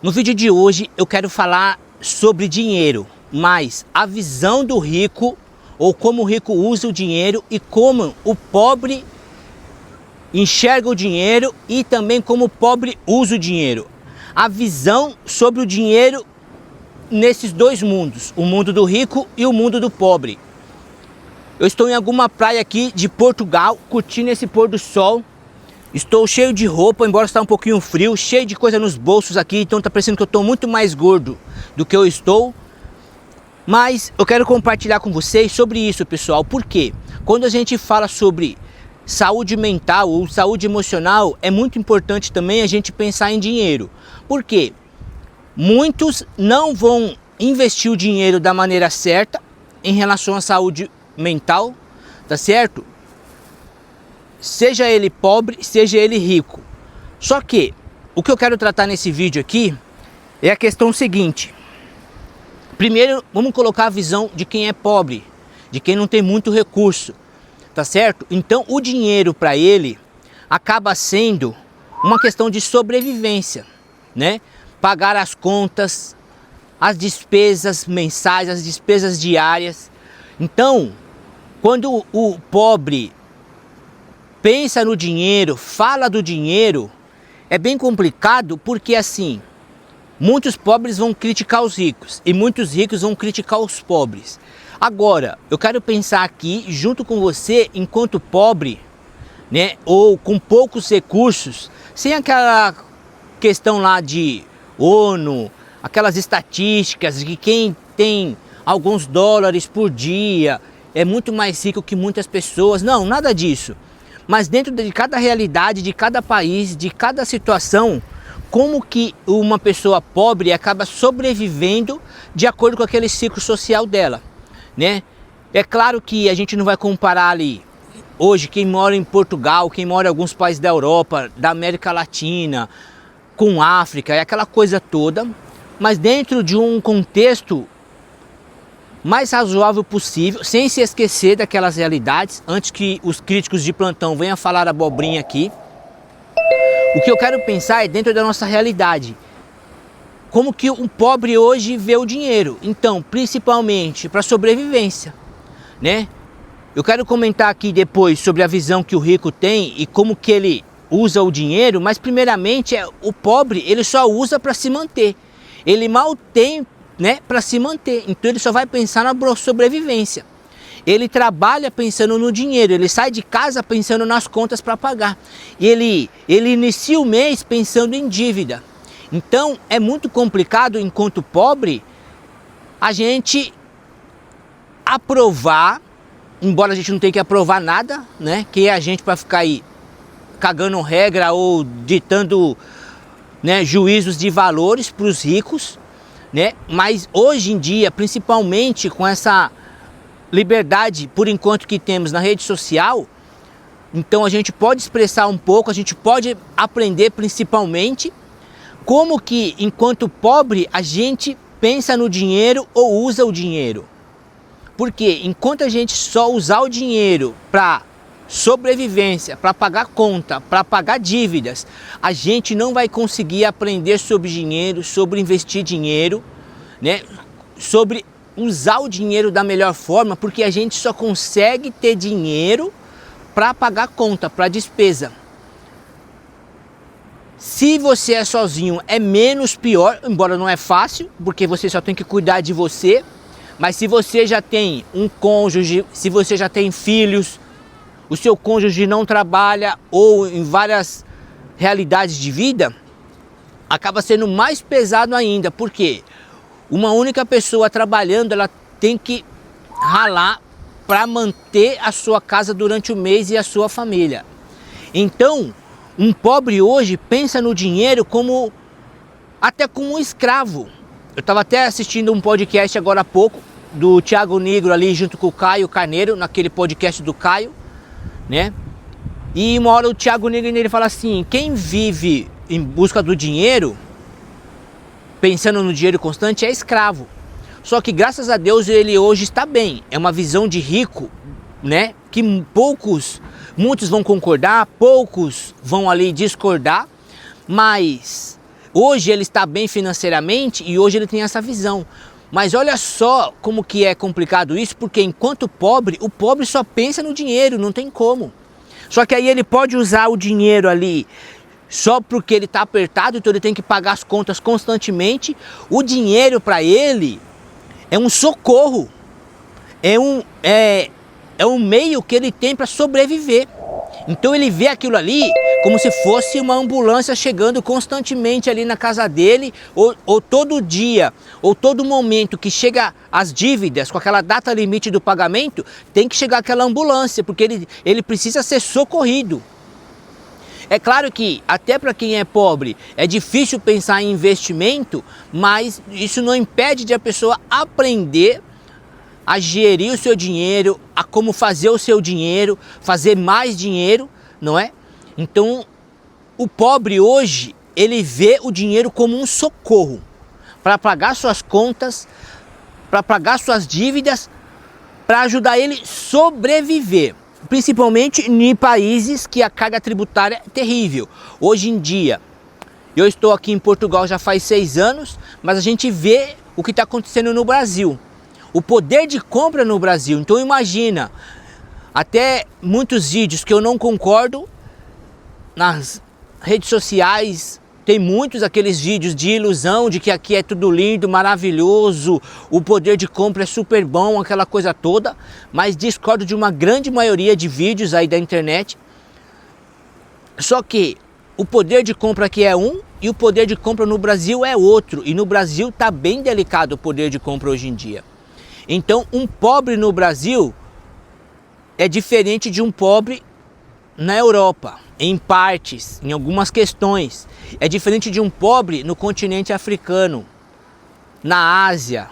No vídeo de hoje eu quero falar sobre dinheiro, mas a visão do rico, ou como o rico usa o dinheiro e como o pobre enxerga o dinheiro e também como o pobre usa o dinheiro. A visão sobre o dinheiro nesses dois mundos, o mundo do rico e o mundo do pobre. Eu estou em alguma praia aqui de Portugal, curtindo esse pôr do sol. Estou cheio de roupa, embora está um pouquinho frio, cheio de coisa nos bolsos aqui, então está parecendo que eu estou muito mais gordo do que eu estou. Mas eu quero compartilhar com vocês sobre isso, pessoal, porque quando a gente fala sobre saúde mental ou saúde emocional, é muito importante também a gente pensar em dinheiro. Por quê? Muitos não vão investir o dinheiro da maneira certa em relação à saúde mental, tá certo? Seja ele pobre, seja ele rico. Só que o que eu quero tratar nesse vídeo aqui é a questão seguinte. Primeiro, vamos colocar a visão de quem é pobre, de quem não tem muito recurso, tá certo? Então, o dinheiro para ele acaba sendo uma questão de sobrevivência, né? Pagar as contas, as despesas mensais, as despesas diárias. Então, quando o pobre pensa no dinheiro, fala do dinheiro, é bem complicado porque assim, muitos pobres vão criticar os ricos e muitos ricos vão criticar os pobres. Agora, eu quero pensar aqui junto com você enquanto pobre, né, ou com poucos recursos, sem aquela questão lá de ONU, aquelas estatísticas de quem tem alguns dólares por dia é muito mais rico que muitas pessoas. Não, nada disso. Mas dentro de cada realidade, de cada país, de cada situação, como que uma pessoa pobre acaba sobrevivendo de acordo com aquele ciclo social dela, né? É claro que a gente não vai comparar ali, hoje, quem mora em Portugal, quem mora em alguns países da Europa, da América Latina, com África, é aquela coisa toda, mas dentro de um contexto mais razoável possível, sem se esquecer daquelas realidades, antes que os críticos de plantão venham falar abobrinha aqui. O que eu quero pensar é dentro da nossa realidade. Como que o pobre hoje vê o dinheiro? Então, principalmente para sobrevivência, né? Eu quero comentar aqui depois sobre a visão que o rico tem e como que ele usa o dinheiro, mas primeiramente o pobre, ele só usa para se manter. Ele mal tem, né, para se manter, então ele só vai pensar na sobrevivência. Ele trabalha pensando no dinheiro, ele sai de casa pensando nas contas para pagar. Ele inicia o mês pensando em dívida. Então é muito complicado, enquanto pobre, a gente aprovar, embora a gente não tenha que aprovar nada, né? Que é a gente para ficar aí cagando regra ou ditando, né, juízos de valores para os ricos, né? Mas hoje em dia, principalmente com essa liberdade por enquanto que temos na rede social, então a gente pode expressar um pouco, a gente pode aprender principalmente como que enquanto pobre a gente pensa no dinheiro ou usa o dinheiro. Porque enquanto a gente só usar o dinheiro para sobrevivência, para pagar conta, para pagar dívidas, a gente não vai conseguir aprender sobre dinheiro, sobre investir dinheiro, né? Sobre usar o dinheiro da melhor forma, porque a gente só consegue ter dinheiro para pagar conta, para despesa. Se você é sozinho, é menos pior, embora não é fácil, porque você só tem que cuidar de você. Mas se você já tem um cônjuge, se você já tem filhos, o seu cônjuge não trabalha ou em várias realidades de vida, acaba sendo mais pesado ainda, porque uma única pessoa trabalhando, ela tem que ralar para manter a sua casa durante o mês e a sua família. Então, um pobre hoje pensa no dinheiro como até como um escravo. Eu estava até assistindo um podcast agora há pouco do Thiago Negro ali junto com o Caio Carneiro, naquele podcast do Caio, né? E uma hora o Thiago Negro ele fala assim: quem vive em busca do dinheiro, pensando no dinheiro constante, é escravo. Só que graças a Deus ele hoje está bem. É uma visão de rico, né? Que muitos vão concordar, poucos vão ali discordar, mas hoje ele está bem financeiramente e hoje ele tem essa visão. Mas olha só como que é complicado isso, porque enquanto pobre, o pobre só pensa no dinheiro, não tem como. Só que aí ele pode usar o dinheiro ali só porque ele está apertado, então ele tem que pagar as contas constantemente. O dinheiro para ele é um socorro, é um meio que ele tem para sobreviver. Então ele vê aquilo ali como se fosse uma ambulância chegando constantemente ali na casa dele, ou todo dia, ou todo momento que chega as dívidas, com aquela data limite do pagamento, tem que chegar aquela ambulância, porque ele precisa ser socorrido. É claro que até para quem é pobre é difícil pensar em investimento, mas isso não impede de a pessoa aprender a gerir o seu dinheiro, a como fazer o seu dinheiro, fazer mais dinheiro, não é? Então, o pobre hoje, ele vê o dinheiro como um socorro para pagar suas contas, para pagar suas dívidas, para ajudar ele a sobreviver. Principalmente em países que a carga tributária é terrível. Hoje em dia, eu estou aqui em Portugal já faz 6 anos, mas a gente vê o que está acontecendo no Brasil. O poder de compra no Brasil. Então imagina, até muitos vídeos que eu não concordo, nas redes sociais tem muitos aqueles vídeos de ilusão, de que aqui é tudo lindo, maravilhoso, o poder de compra é super bom, aquela coisa toda, mas discordo de uma grande maioria de vídeos aí da internet. Só que o poder de compra aqui é um e o poder de compra no Brasil é outro, e no Brasil está bem delicado o poder de compra hoje em dia. Então, um pobre no Brasil é diferente de um pobre na Europa, em partes, em algumas questões. É diferente de um pobre no continente africano, na Ásia,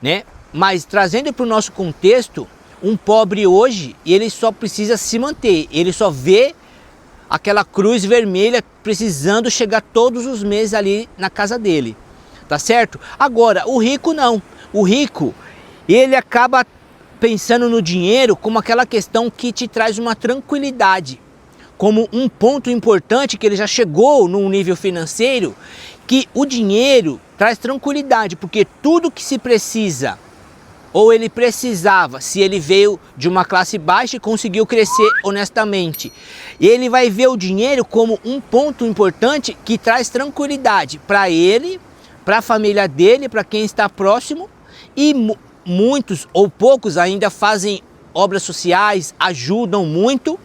né? Mas trazendo para o nosso contexto, um pobre hoje, ele só precisa se manter, ele só vê aquela cruz vermelha precisando chegar todos os meses ali na casa dele, tá certo? Agora, o rico não, o rico, ele acaba pensando no dinheiro como aquela questão que te traz uma tranquilidade, como um ponto importante que ele já chegou num nível financeiro, que o dinheiro traz tranquilidade, porque tudo que se precisa, ou ele precisava, se ele veio de uma classe baixa e conseguiu crescer honestamente, e ele vai ver o dinheiro como um ponto importante que traz tranquilidade para ele, para a família dele, para quem está próximo, e muitos ou poucos ainda fazem obras sociais, ajudam muito.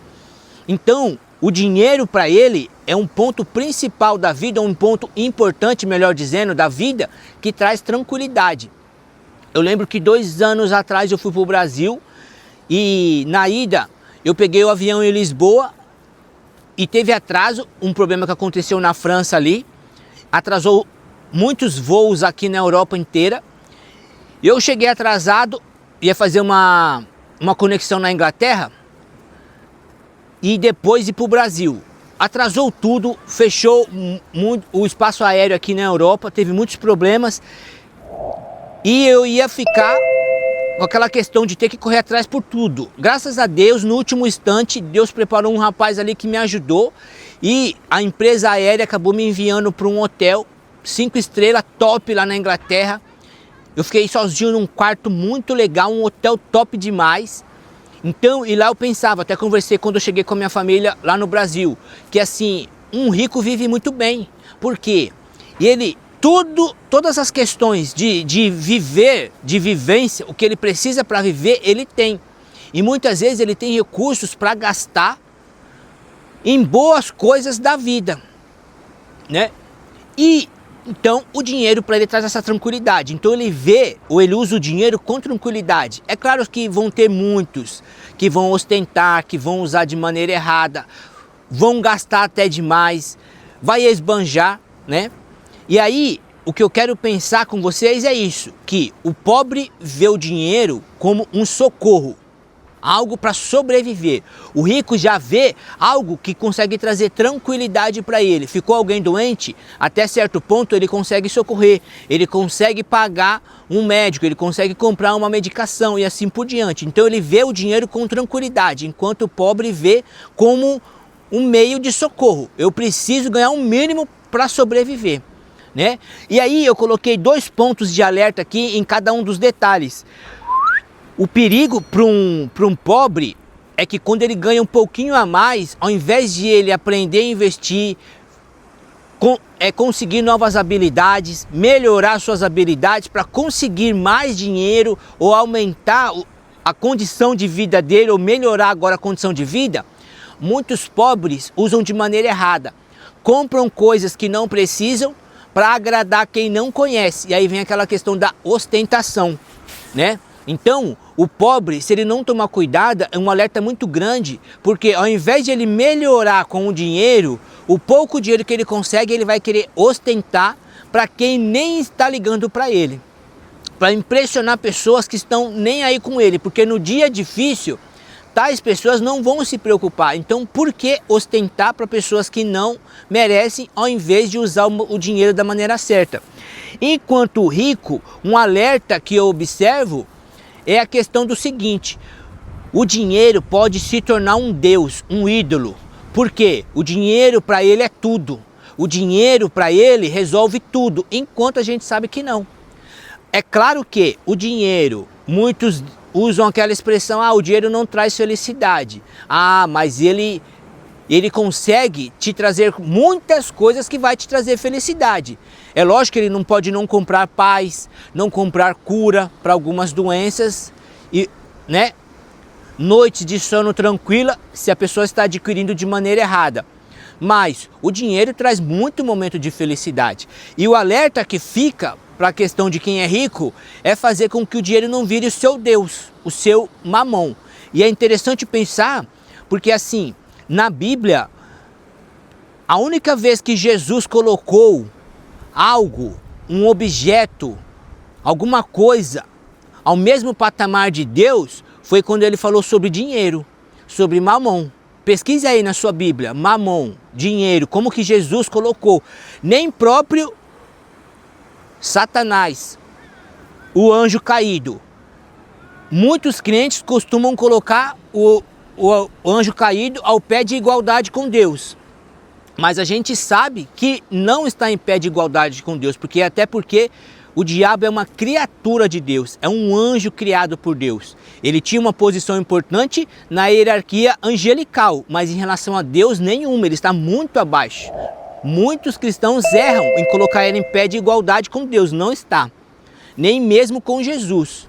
Então, o dinheiro para ele é um ponto principal da vida, um ponto importante, melhor dizendo, da vida, que traz tranquilidade. Eu lembro que 2 anos atrás eu fui para o Brasil e na ida eu peguei o avião em Lisboa e teve atraso, um problema que aconteceu na França ali, atrasou muitos voos aqui na Europa inteira. Eu cheguei atrasado, ia fazer uma conexão na Inglaterra e depois ir para o Brasil. Atrasou tudo, fechou muito o espaço aéreo aqui na Europa, teve muitos problemas e eu ia ficar com aquela questão de ter que correr atrás por tudo. Graças a Deus, no último instante, Deus preparou um rapaz ali que me ajudou e a empresa aérea acabou me enviando para um hotel 5 estrelas top lá na Inglaterra. Eu fiquei sozinho num quarto muito legal, um hotel top demais. Então, e lá eu pensava, até conversei quando eu cheguei com a minha família lá no Brasil, que assim, um rico vive muito bem. Por quê? E ele, todas as questões de viver, de vivência, o que ele precisa para viver, ele tem. E muitas vezes ele tem recursos para gastar em boas coisas da vida, né? E então o dinheiro para ele traz essa tranquilidade. Então ele vê ou ele usa o dinheiro com tranquilidade. É claro que vão ter muitos que vão ostentar, que vão usar de maneira errada, vão gastar até demais, vai esbanjar, né? E aí o que eu quero pensar com vocês é isso, que o pobre vê o dinheiro como um socorro, algo para sobreviver. O rico já vê algo que consegue trazer tranquilidade para ele. Ficou alguém doente, até certo ponto ele consegue socorrer, ele consegue pagar um médico, ele consegue comprar uma medicação e assim por diante. Então ele vê o dinheiro com tranquilidade, enquanto o pobre vê como um meio de socorro. Eu preciso ganhar um mínimo para sobreviver. né? E aí eu coloquei 2 pontos de alerta aqui em cada um dos detalhes. O perigo para um pobre é que quando ele ganha um pouquinho a mais, ao invés de ele aprender a investir, conseguir novas habilidades, melhorar suas habilidades para conseguir mais dinheiro ou aumentar a condição de vida dele ou melhorar agora a condição de vida, muitos pobres usam de maneira errada. Compram coisas que não precisam para agradar quem não conhece. E aí vem aquela questão da ostentação, né? Então, o pobre, se ele não tomar cuidado, é um alerta muito grande, porque ao invés de ele melhorar com o dinheiro, o pouco dinheiro que ele consegue, ele vai querer ostentar para quem nem está ligando para ele, para impressionar pessoas que estão nem aí com ele, porque no dia difícil, tais pessoas não vão se preocupar. Então, por que ostentar para pessoas que não merecem, ao invés de usar o dinheiro da maneira certa? Enquanto rico, um alerta que eu observo é a questão do seguinte: o dinheiro pode se tornar um deus, um ídolo. Por quê? O dinheiro para ele é tudo. O dinheiro para ele resolve tudo, enquanto a gente sabe que não. É claro que o dinheiro, muitos usam aquela expressão, o dinheiro não traz felicidade. Mas ele consegue te trazer muitas coisas que vai te trazer felicidade. É lógico que ele não pode não comprar paz, não comprar cura para algumas doenças, e, né, noites de sono tranquila se a pessoa está adquirindo de maneira errada. Mas o dinheiro traz muito momento de felicidade. E o alerta que fica para a questão de quem é rico é fazer com que o dinheiro não vire o seu Deus, o seu mamão. E é interessante pensar, porque assim, na Bíblia, a única vez que Jesus colocou algo, um objeto, alguma coisa ao mesmo patamar de Deus foi quando ele falou sobre dinheiro, sobre mamon. Pesquise aí na sua Bíblia, mamon, dinheiro, como que Jesus colocou. Nem próprio Satanás, o anjo caído. Muitos crentes costumam colocar o anjo caído ao pé de igualdade com Deus. Mas a gente sabe que não está em pé de igualdade com Deus, até porque o diabo é uma criatura de Deus, é um anjo criado por Deus. Ele tinha uma posição importante na hierarquia angelical, mas em relação a Deus nenhuma, ele está muito abaixo. Muitos cristãos erram em colocar ele em pé de igualdade com Deus, não está, nem mesmo com Jesus.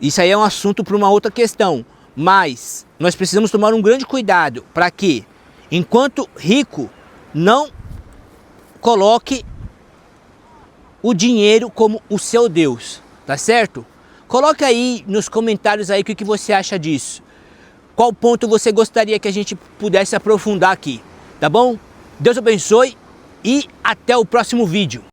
Isso aí é um assunto para uma outra questão, mas nós precisamos tomar um grande cuidado para que, enquanto rico, não coloque o dinheiro como o seu Deus, tá certo? Coloque aí nos comentários aí o que você acha disso. Qual ponto você gostaria que a gente pudesse aprofundar aqui, tá bom? Deus abençoe e até o próximo vídeo.